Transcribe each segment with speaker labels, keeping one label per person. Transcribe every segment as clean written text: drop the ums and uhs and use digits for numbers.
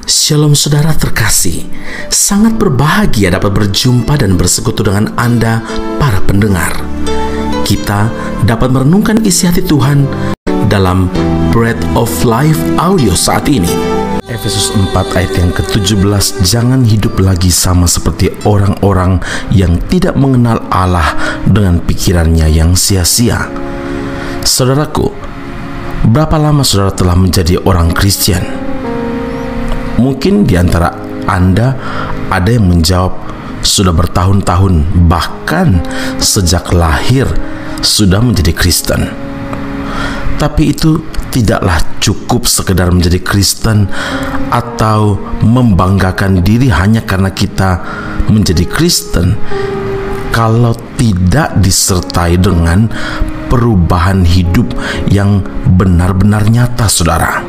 Speaker 1: Shalom saudara terkasih, sangat berbahagia dapat berjumpa dan bersekutu dengan Anda para pendengar. Kita dapat merenungkan isi hati Tuhan dalam Bread of Life audio saat ini. Efesus 4 ayat yang ke-17, jangan hidup lagi sama seperti orang-orang yang tidak mengenal Allah dengan pikirannya yang sia-sia. Saudaraku, berapa lama saudara telah menjadi orang Kristen? Mungkin di antara Anda ada yang menjawab sudah bertahun-tahun, bahkan sejak lahir sudah menjadi Kristen. Tapi itu tidaklah cukup sekedar menjadi Kristen atau membanggakan diri hanya karena kita menjadi Kristen kalau tidak disertai dengan perubahan hidup yang benar-benar nyata, saudara.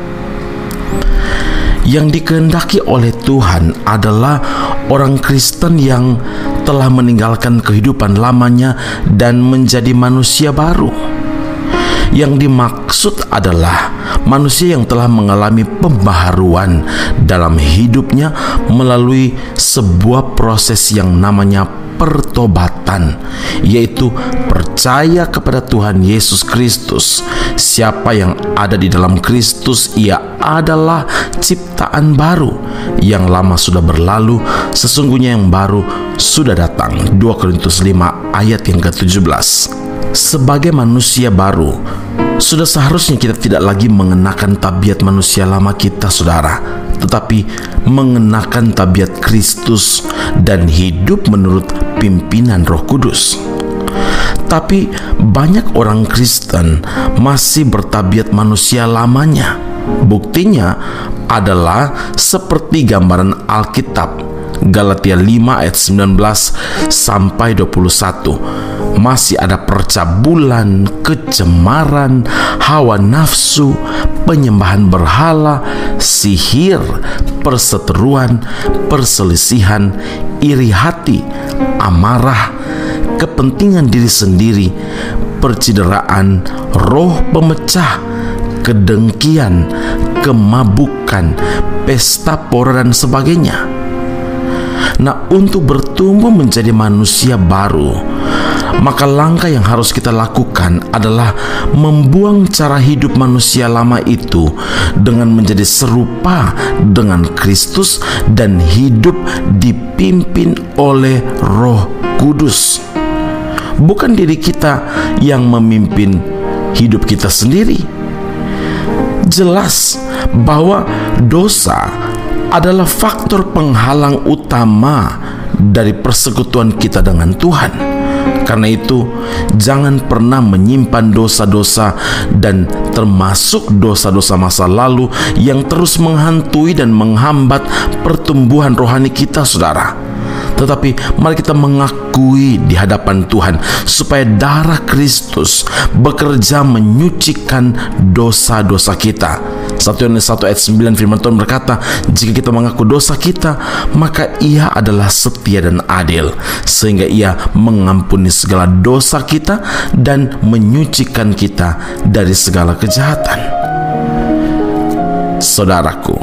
Speaker 1: Yang dikehendaki oleh Tuhan adalah orang Kristen yang telah meninggalkan kehidupan lamanya dan menjadi manusia baru. Yang dimaksud adalah manusia yang telah mengalami pembaharuan dalam hidupnya melalui sebuah proses yang namanya pertobatan, yaitu percaya kepada Tuhan Yesus Kristus. Siapa yang ada di dalam Kristus, ia adalah ciptaan baru. Yang lama sudah berlalu, sesungguhnya yang baru sudah datang. 2 Korintus 5 ayat yang ke-17. Sebagai manusia baru, sudah seharusnya kita tidak lagi mengenakan tabiat manusia lama kita, saudara, tetapi mengenakan tabiat Kristus dan hidup menurut pimpinan Roh Kudus. Tapi banyak orang Kristen masih bertabiat manusia lamanya. Buktinya adalah seperti gambaran Alkitab, Galatia 5 ayat 19 sampai 21. Masih ada percabulan, kecemaran, hawa nafsu, penyembahan berhala, sihir, perseteruan, perselisihan, iri hati, amarah, kepentingan diri sendiri, percideraan, roh pemecah, kedengkian, kemabukan, pesta pora dan sebagainya. Nah, untuk bertumbuh menjadi manusia baru, maka langkah yang harus kita lakukan adalah membuang cara hidup manusia lama itu dengan menjadi serupa dengan Kristus dan hidup dipimpin oleh Roh Kudus. Bukan diri kita yang memimpin hidup kita sendiri. Jelas bahwa dosa adalah faktor penghalang utama dari persekutuan kita dengan Tuhan. Karena itu, jangan pernah menyimpan dosa-dosa dan termasuk dosa-dosa masa lalu yang terus menghantui dan menghambat pertumbuhan rohani kita, saudara. Tetapi mari kita mengakui di hadapan Tuhan supaya darah Kristus bekerja menyucikan dosa-dosa kita. 1 Yohanes 1 ayat 9 firman Tuhan berkata, jika kita mengaku dosa kita, maka Ia adalah setia dan adil, sehingga Ia mengampuni segala dosa kita dan menyucikan kita dari segala kejahatan. Saudaraku,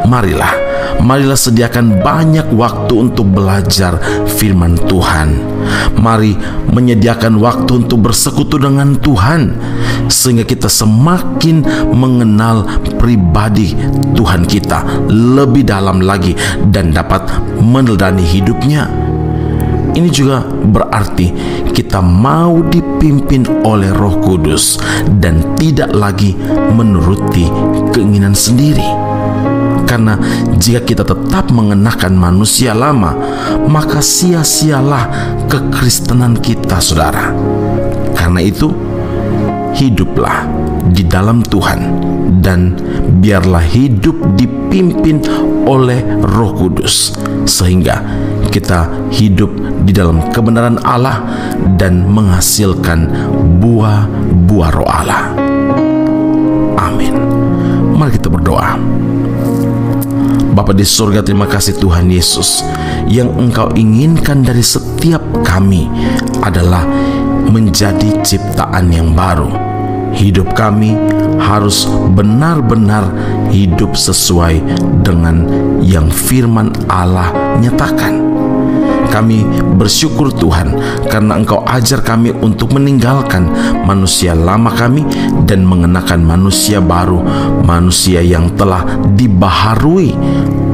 Speaker 1: marilah sediakan banyak waktu untuk belajar firman Tuhan. Mari menyediakan waktu untuk bersekutu dengan Tuhan, sehingga kita semakin mengenal pribadi Tuhan kita lebih dalam lagi dan dapat meneladani hidupnya. Ini juga berarti kita mau dipimpin oleh Roh Kudus dan tidak lagi menuruti keinginan sendiri. Karena jika kita tetap mengenakan manusia lama, maka sia-sialah kekristenan kita, saudara. Karena itu, hiduplah di dalam Tuhan dan biarlah hidup dipimpin oleh Roh Kudus, sehingga kita hidup di dalam kebenaran Allah dan menghasilkan buah-buah Roh Allah. Amin. Mari kita berdoa. Bapa di surga, terima kasih Tuhan Yesus. Yang Engkau inginkan dari setiap kami adalah menjadi ciptaan yang baru. Hidup kami harus benar-benar hidup sesuai dengan yang firman Allah nyatakan. Kami bersyukur Tuhan karena Engkau ajar kami untuk meninggalkan manusia lama kami dan mengenakan manusia baru, manusia yang telah dibaharui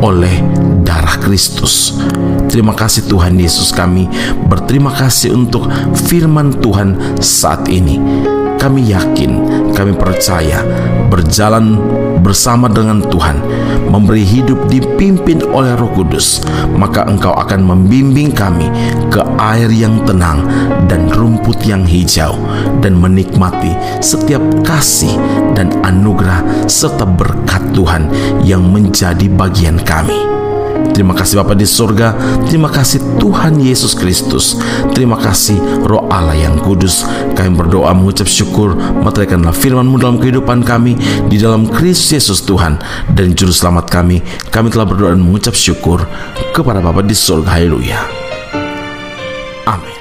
Speaker 1: oleh darah Kristus. Terima kasih Tuhan Yesus, kami berterima kasih untuk firman Tuhan saat ini. Kami yakin, kami percaya berjalan bersama dengan Tuhan, memberi hidup dipimpin oleh Roh Kudus, maka Engkau akan membimbing kami ke air yang tenang dan rumput yang hijau, dan menikmati setiap kasih dan anugerah serta berkat Tuhan yang menjadi bagian kami. Terima kasih Bapa di surga, terima kasih Tuhan Yesus Kristus, terima kasih Roh Allah yang kudus. Kami berdoa mengucap syukur, meteraikanlah firman-Mu dalam kehidupan kami, di dalam Kristus Yesus Tuhan dan Juru Selamat kami. Kami telah berdoa dan mengucap syukur kepada Bapa di surga. Haleluya. Amin.